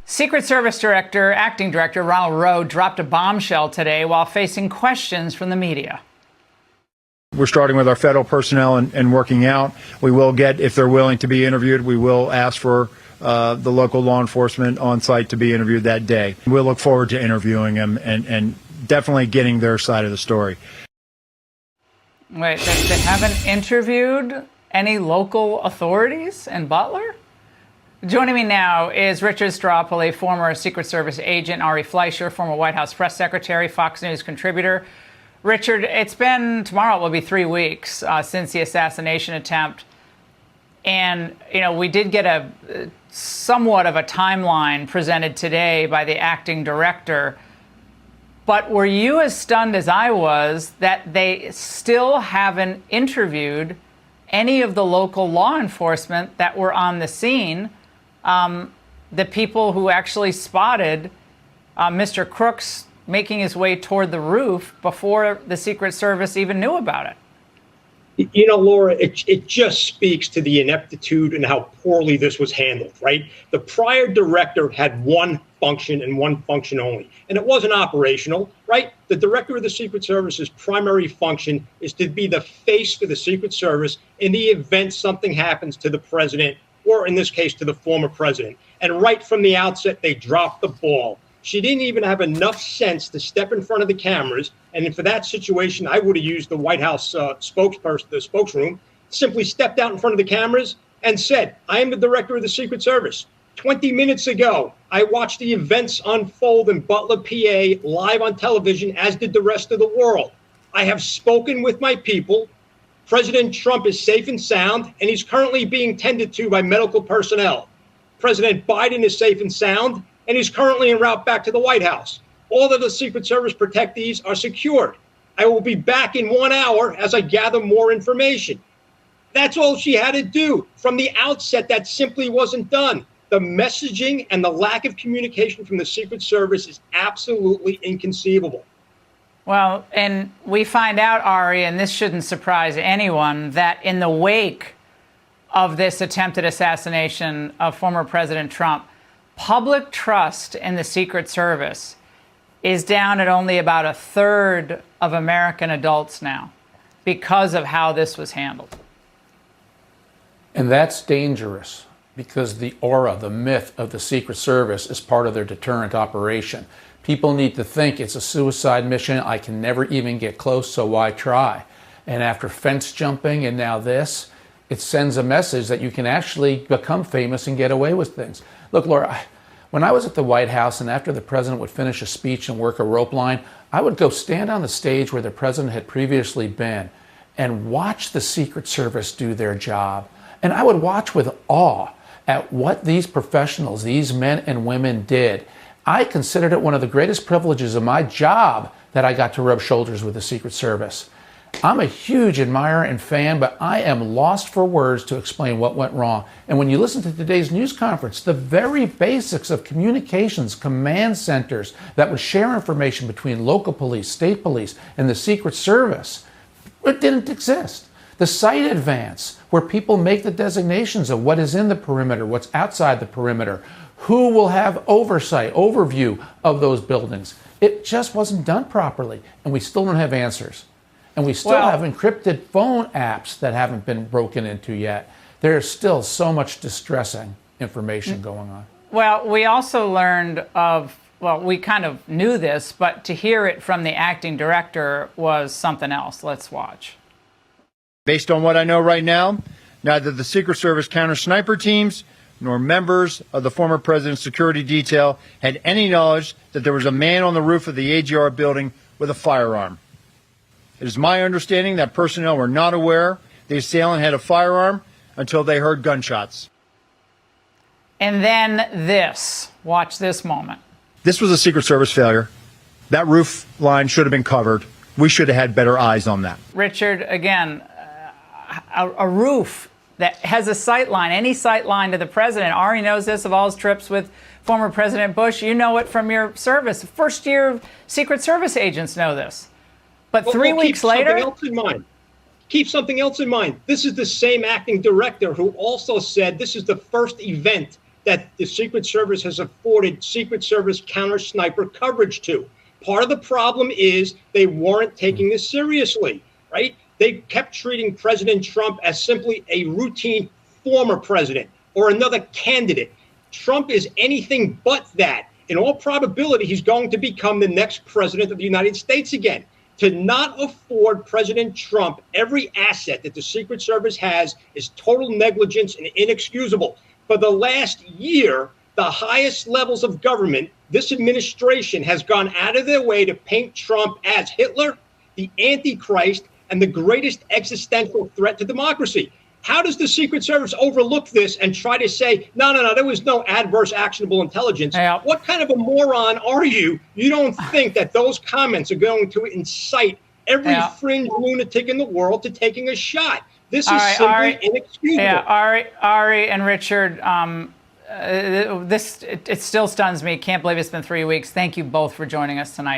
Secret Service Director, Acting Director Ronald Rowe dropped a bombshell today while facing questions from the media. We're starting with our federal personnel and working out. We will get, if they're willing to be interviewed, we will ask for the local law enforcement on site to be interviewed that day. We'll look forward to interviewing them and definitely getting their side of the story. Wait, they haven't interviewed any local authorities in Butler? Joining me now is Richard Stropoli, former Secret Service agent, Ari Fleischer, former White House press secretary, Fox News contributor. Richard, tomorrow will be 3 weeks since the assassination attempt. And, we did get a somewhat of a timeline presented today by the acting director. But were you as stunned as I was that they still haven't interviewed any of the local law enforcement that were on the scene? The people who actually spotted Mr. Crooks making his way toward the roof before the Secret Service even knew about it. Laura, it just speaks to the ineptitude and how poorly this was handled, right? The prior director had one function and one function only, and it wasn't operational, right? The director of the Secret Service's primary function is to be the face for the Secret Service in the event something happens to the president, or in this case, to the former president. And right from the outset, they dropped the ball. She didn't even have enough sense to step in front of the cameras. And for that situation, I would have used the White House spokesperson, the spokesroom, simply stepped out in front of the cameras and said, I am the director of the Secret Service. 20 minutes ago, I watched the events unfold in Butler, PA, live on television, as did the rest of the world. I have spoken with my people. President Trump is safe and sound, and he's currently being tended to by medical personnel. President Biden is safe and sound, and he's currently en route back to the White House. All of the Secret Service protectees are secured. I will be back in 1 hour as I gather more information. That's all she had to do. From the outset, that simply wasn't done. The messaging and the lack of communication from the Secret Service is absolutely inconceivable. Well, and we find out, Ari, and this shouldn't surprise anyone, that in the wake of this attempted assassination of former President Trump, public trust in the Secret Service is down at only about 1/3 of American adults now because of how this was handled. And that's dangerous because the aura, the myth of the Secret Service is part of their deterrent operation. People need to think it's a suicide mission. I can never even get close, so why try? And after fence jumping and now this, it sends a message that you can actually become famous and get away with things. Look, Laura, when I was at the White House and after the president would finish a speech and work a rope line, I would go stand on the stage where the president had previously been and watch the Secret Service do their job. And I would watch with awe at what these professionals, these men and women did. I considered it one of the greatest privileges of my job that I got to rub shoulders with the Secret Service. I'm a huge admirer and fan, but I am lost for words to explain what went wrong. And when you listen to today's news conference, the very basics of communications, command centers that would share information between local police, state police, and the Secret Service, it didn't exist. The site advance, where people make the designations of what is in the perimeter, what's outside the perimeter, who will have oversight, overview of those buildings. It just wasn't done properly, and we still don't have answers. And we still have encrypted phone apps that haven't been broken into yet. There's still so much distressing information going on. Well, we also learned we kind of knew this, but to hear it from the acting director was something else. Let's watch. Based on what I know right now, neither the Secret Service counter-sniper teams nor members of the former president's security detail had any knowledge that there was a man on the roof of the AGR building with a firearm. It is my understanding that personnel were not aware the assailant had a firearm until they heard gunshots. And then this. Watch this moment. This was a Secret Service failure. That roof line should have been covered. We should have had better eyes on that. Richard, again, a roof that has a sight line, any sight line to the president. Ari knows this of all his trips with former President Bush. You know it from your service. First-year Secret Service agents know this. But 3 weeks later... Keep something else in mind. This is the same acting director who also said this is the first event that the Secret Service has afforded Secret Service counter sniper coverage to. Part of the problem is they weren't taking this seriously, right? They kept treating President Trump as simply a routine former president or another candidate. Trump is anything but that. In all probability, he's going to become the next president of the United States again. To not afford President Trump every asset that the Secret Service has is total negligence and inexcusable. For the last year, the highest levels of government, this administration has gone out of their way to paint Trump as Hitler, the Antichrist, and the greatest existential threat to democracy. How does the Secret Service overlook this and try to say, no, there was no adverse actionable intelligence? Yeah. What kind of a moron are you? You don't think that those comments are going to incite every fringe lunatic in the world to taking a shot? This is simply inexcusable. Yeah, Ari and Richard, it still stuns me. Can't believe it's been 3 weeks. Thank you both for joining us tonight.